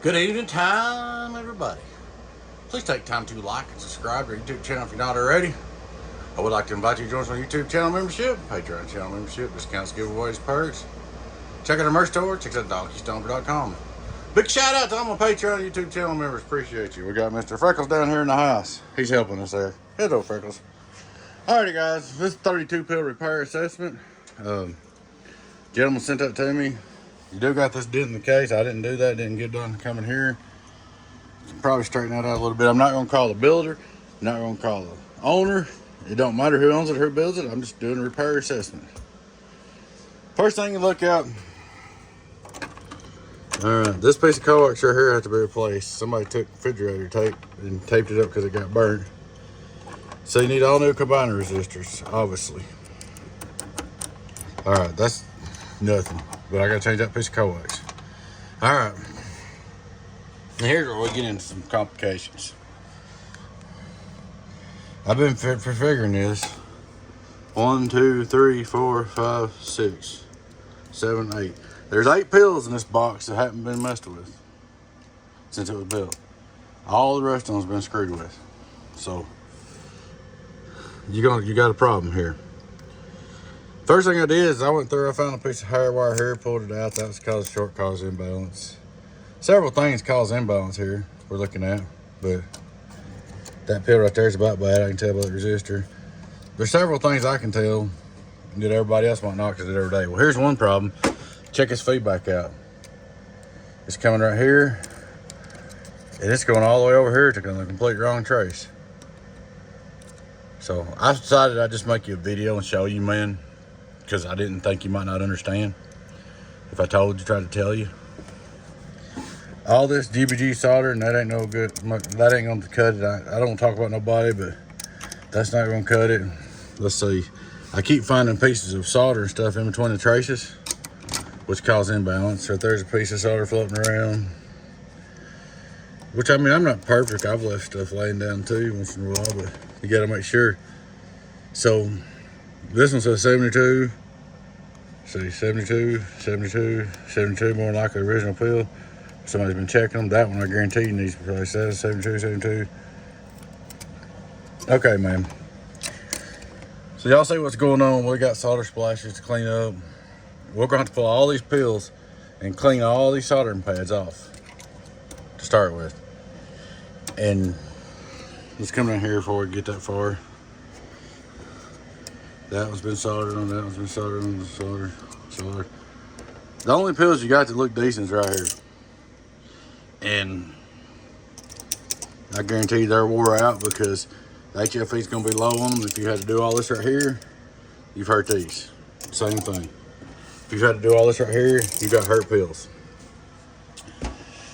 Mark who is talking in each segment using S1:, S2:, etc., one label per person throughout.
S1: Good evening time, everybody. Please take time to like and subscribe to our YouTube channel if you're not already. I would like to invite you to join us on YouTube channel membership, Patreon channel membership, discounts, giveaways, perks. Check out our merch store, check out Stomper.com. Big shout out to all my Patreon YouTube channel members, appreciate you. We got Mr. Freckles down here in the house. He's helping us there. Hello, Freckles. Alrighty guys, this is 32 pill repair assessment. Gentleman sent that to me. You do got this dent in the case. I didn't do that, didn't get done coming here. Probably straighten that out a little bit. I'm not gonna call the builder, I'm not gonna call the owner. It don't matter who owns it, who builds it. I'm just doing a repair assessment. First thing you look at, all right, this piece of coax right here has to be replaced. Somebody took refrigerator tape and taped it up because it got burnt. So you need all new combiner resistors, obviously. All right, that's nothing, but I gotta change that piece of coax. All right, and here's where we get into some complications. I've been figuring this. 1, 2, 3, 4, 5, 6, 7, 8. There's 8 pills in this box that haven't been messed with since it was built. All the rest of them's been screwed with. So you got a problem here. First thing I did is I went through, I found a piece of hair wire here, pulled it out. That was caused short cause imbalance. Several things cause imbalance here we're looking at, but that pill right there is about bad. I can tell by the resistor. There's several things I can tell that everybody else might not because it every day. Well, here's one problem. Check his feedback out. It's coming right here, and it's going all the way over here to the complete wrong trace. So I decided I'd just make you a video and show you, man, because I didn't think you might not understand if I told you, tried to tell you. All this GBG solder, and that ain't no good. That ain't gonna cut it. I don't talk about nobody, but that's not gonna cut it. Let's see. I keep finding pieces of solder and stuff in between the traces, which cause imbalance. So if there's a piece of solder floating around, which, I mean, I'm not perfect. I've left stuff laying down too once in a while, but you gotta make sure. So this one says 72. See, 72, 72, 72, more than likely the original pill. Somebody's been checking them. That one, I guarantee you, needs to be replaced. That is 72, 72. Okay, man. So y'all see what's going on. We got solder splashes to clean up. We're gonna have to pull all these pills and clean all these soldering pads off to start with. And let's come down here before we get that far. That one's been soldered on, that one's been soldered on, solder. The only pills you got that look decent is right here. And I guarantee you they're wore out because the HFE is going to be low on them. If you had to do all this right here, you've hurt these. Same thing. If you've had to do all this right here, you've got hurt pills.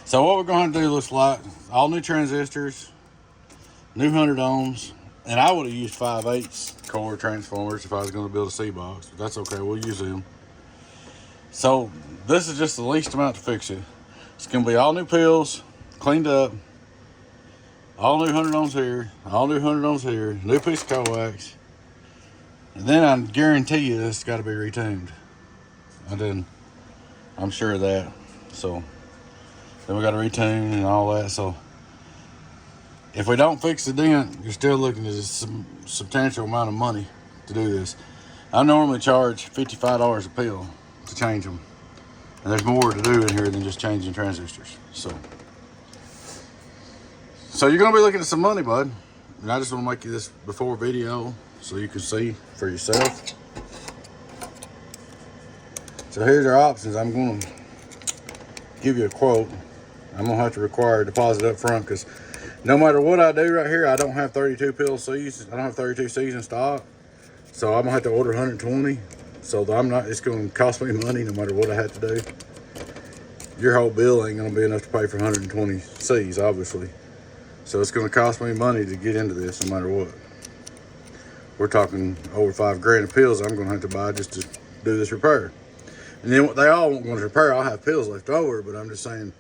S1: So what we're going to do looks like all new transistors, new 100 ohms, and I would have used 5/8 core transformers if I was going to build a C-box, but that's okay, we'll use them. So this is just the least amount to fix it. It's going to be all new pills, cleaned up, all new 100 ohms here, all new 100 ohms here, new piece of coax, and then I guarantee you this has got to be retuned. I'm sure of that. So then we got to retune and all that. So if we don't fix the dent, you're still looking at a substantial amount of money to do this. I normally charge $55 a pill to change them. And there's more to do in here than just changing transistors. So you're gonna be looking at some money, bud. And I just wanna make you this before video so you can see for yourself. So here's our options. I'm gonna give you a quote. I'm gonna have to require a deposit up front because no matter what I do right here, I don't have 32 pill C's. I don't have 32 C's in stock. So I'm gonna have to order 120. So it's gonna cost me money no matter what I have to do. Your whole bill ain't gonna be enough to pay for 120 C's, obviously. So it's gonna cost me money to get into this no matter what. We're talking over $5 grand of pills I'm gonna have to buy just to do this repair. And then they all won't want to repair. I'll have pills left over, but I'm just saying,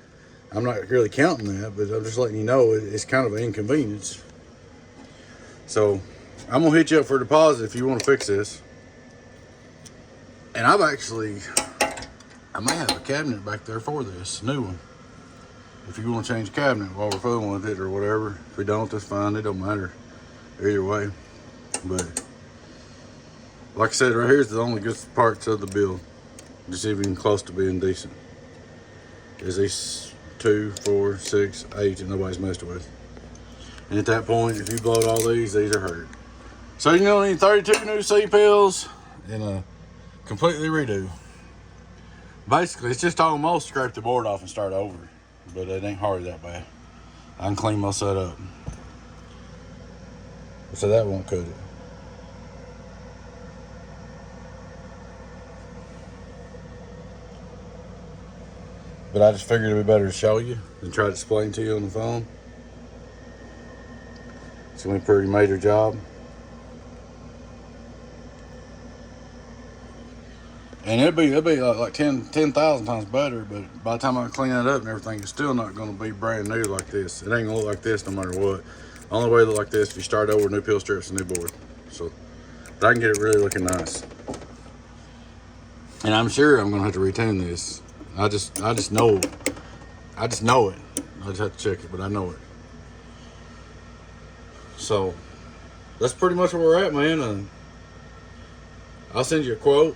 S1: I'm not really counting that, but I'm just letting you know it's kind of an inconvenience. So I'm gonna hit you up for a deposit if you want to fix this. And I may have a cabinet back there for this, new one. if you want to change the cabinet while we're fooling with it or whatever. If we don't, that's fine. It don't matter either way. But like I said, right here's the only good parts of the build, just even close to being decent, is these 2, 4, 6, 8 that nobody's messed with. And at that point, if you blow all these are hurt. So you're gonna need 32 new C-pills and a completely redo. Basically, it's just almost scrape the board off and start over, but it ain't hard that bad. I can clean my set up, so that won't cut it. But I just figured it'd be better to show you than try to explain to you on the phone. It's gonna be a pretty major job. And it'll be like 10,000 times better, but by the time I clean it up and everything, it's still not gonna be brand new like this. It ain't gonna look like this no matter what. The only way it look like this if you start over, new pill strips and new board. So, but I can get it really looking nice. And I'm sure I'm gonna have to retune this. I just know it. I just have to check it, but I know it. So that's pretty much where we're at, man. I'll send you a quote.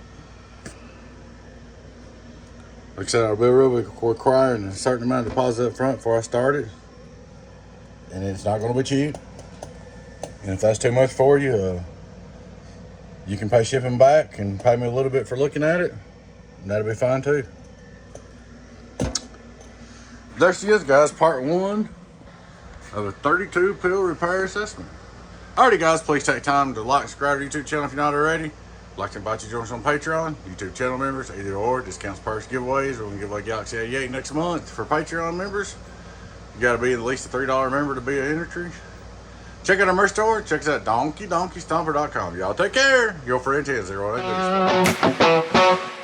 S1: Like I said, I'll be requiring a certain amount of deposit up front before I start it, and it's not going to be cheap. And if that's too much for you, you can pay shipping back and pay me a little bit for looking at it, and that'll be fine too. There she is, guys, part 1 of a 32 pill repair assessment. Alrighty, guys, please take time to like, subscribe to the YouTube channel if you're not already. I'd like to invite you to join us on Patreon. YouTube channel members, either or, discounts, perks, giveaways. We're going to give away Galaxy 88 next month for Patreon members. You got to be at least a $3 member to be an entry. Check out our merch store. Check us out at donkeystomper.com. Y'all take care. Your friend 10-0.